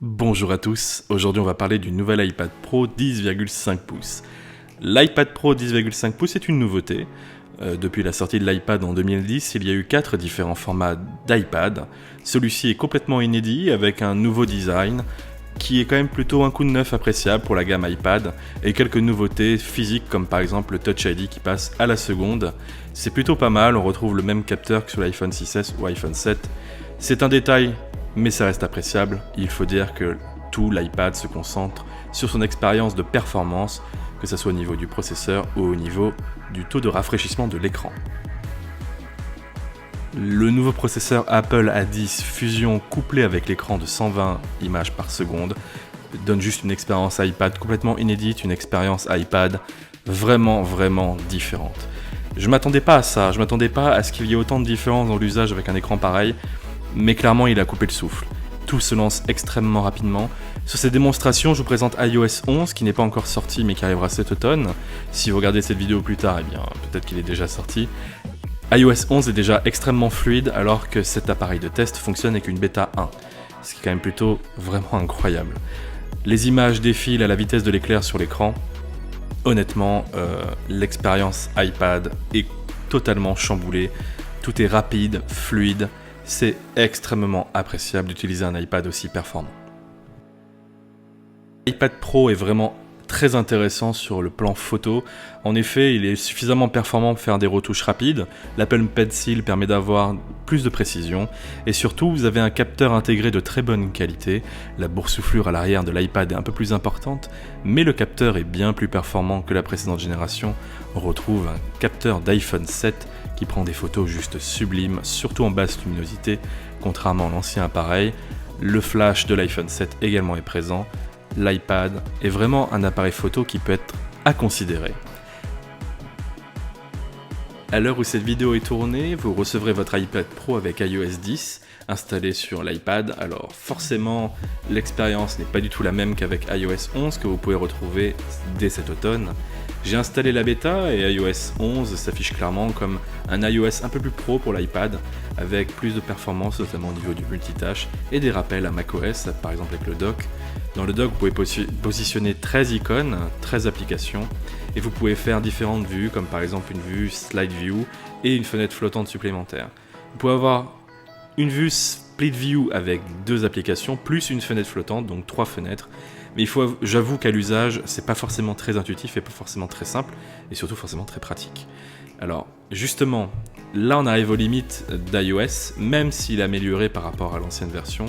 Bonjour à tous, aujourd'hui on va parler du nouvel iPad Pro 10,5 pouces. L'iPad Pro 10,5 pouces est une nouveauté. Depuis la sortie de l'iPad en 2010, il y a eu 4 différents formats d'iPad. Celui-ci est complètement inédit avec un nouveau design qui est quand même plutôt un coup de neuf appréciable pour la gamme iPad et quelques nouveautés physiques comme par exemple le Touch ID qui passe à la seconde. C'est plutôt pas mal, on retrouve le même capteur que sur l'iPhone 6S ou iPhone 7. C'est un détail, mais ça reste appréciable. Il faut dire que tout l'iPad se concentre sur son expérience de performance, que ce soit au niveau du processeur ou au niveau du taux de rafraîchissement de l'écran. Le nouveau processeur Apple A10 Fusion couplé avec l'écran de 120 images par seconde donne juste une expérience iPad complètement inédite, une expérience iPad vraiment différente. Je m'attendais pas à ça, je m'attendais pas à ce qu'il y ait autant de différences dans l'usage avec un écran pareil, mais clairement il a coupé le souffle. Tout se lance extrêmement rapidement. Sur ces démonstrations, je vous présente iOS 11 qui n'est pas encore sorti mais qui arrivera cet automne. Si vous regardez cette vidéo plus tard, eh bien peut-être qu'il est déjà sorti. iOS 11 est déjà extrêmement fluide alors que cet appareil de test fonctionne avec une bêta 1, ce qui est quand même plutôt vraiment incroyable. Les images défilent à la vitesse de l'éclair sur l'écran. Honnêtement, l'expérience iPad est totalement chamboulée. Tout est rapide, fluide. C'est extrêmement appréciable d'utiliser un iPad aussi performant. L'iPad Pro est vraiment très intéressant sur le plan photo. En effet, il est suffisamment performant pour faire des retouches rapides. L'Apple Pencil permet d'avoir plus de précision. Et surtout, vous avez un capteur intégré de très bonne qualité. La boursouflure à l'arrière de l'iPad est un peu plus importante, mais le capteur est bien plus performant que la précédente génération. On retrouve un capteur d'iPhone 7 qui prend des photos juste sublimes, surtout en basse luminosité, contrairement à l'ancien appareil. Le flash de l'iPhone 7 également est présent. L'iPad est vraiment un appareil photo qui peut être à considérer. À l'heure où cette vidéo est tournée, vous recevrez votre iPad Pro avec iOS 10 installé sur l'iPad. Alors forcément, l'expérience n'est pas du tout la même qu'avec iOS 11 que vous pouvez retrouver dès cet automne. J'ai installé la bêta et iOS 11 s'affiche clairement comme un iOS un peu plus pro pour l'iPad, avec plus de performance notamment au niveau du multitâche et des rappels à macOS, par exemple avec le dock. Dans le dock, vous pouvez positionner 13 icônes, 13 applications, et vous pouvez faire différentes vues, comme par exemple une vue Slide View et une fenêtre flottante supplémentaire. Vous pouvez avoir une vue Split View avec 2 applications, plus une fenêtre flottante, donc 3 fenêtres. Mais j'avoue qu'à l'usage, c'est pas forcément très intuitif et pas forcément très simple, et surtout forcément très pratique. Alors, justement, là on arrive aux limites d'iOS, même s'il est amélioré par rapport à l'ancienne version,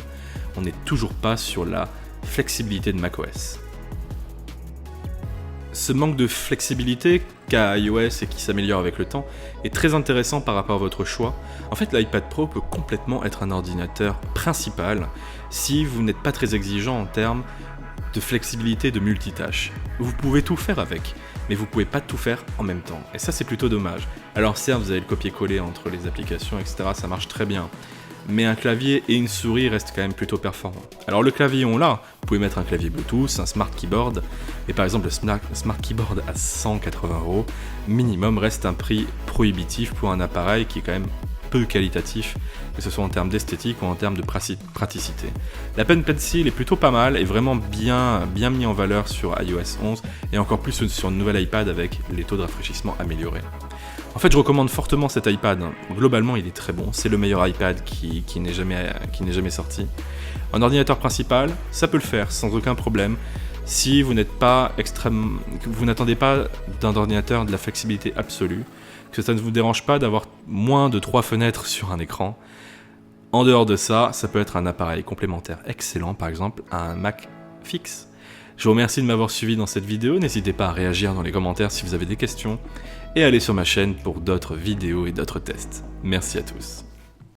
on n'est toujours pas sur la flexibilité de macOS. Ce manque de flexibilité qu'a iOS et qui s'améliore avec le temps est très intéressant par rapport à votre choix. En fait, l'iPad Pro peut complètement être un ordinateur principal si vous n'êtes pas très exigeant en termes de flexibilité de multitâche. Vous pouvez tout faire avec, mais vous pouvez pas tout faire en même temps. Et ça, c'est plutôt dommage. Alors certes, vous avez le copier-coller entre les applications, etc. Ça marche très bien. Mais un clavier et une souris restent quand même plutôt performants. Alors le clavier, on l'a. Vous pouvez mettre un clavier Bluetooth, un Smart Keyboard. Et par exemple, le Smart Keyboard à 180€ minimum reste un prix prohibitif pour un appareil qui est quand même peu qualitatif, que ce soit en termes d'esthétique ou en termes de praticité. L'Apple Pencil est plutôt pas mal et vraiment bien mis en valeur sur iOS 11 et encore plus sur une nouvelle iPad avec les taux de rafraîchissement améliorés. En fait, je recommande fortement cet iPad. Globalement, il est très bon. C'est le meilleur iPad qui n'est jamais sorti. En ordinateur principal, ça peut le faire sans aucun problème. Si vous vous n'attendez pas d'un ordinateur de la flexibilité absolue, que ça ne vous dérange pas d'avoir moins de 3 fenêtres sur un écran. En dehors de ça, ça peut être un appareil complémentaire excellent, par exemple un Mac fixe. Je vous remercie de m'avoir suivi dans cette vidéo, n'hésitez pas à réagir dans les commentaires si vous avez des questions, et allez sur ma chaîne pour d'autres vidéos et d'autres tests. Merci à tous.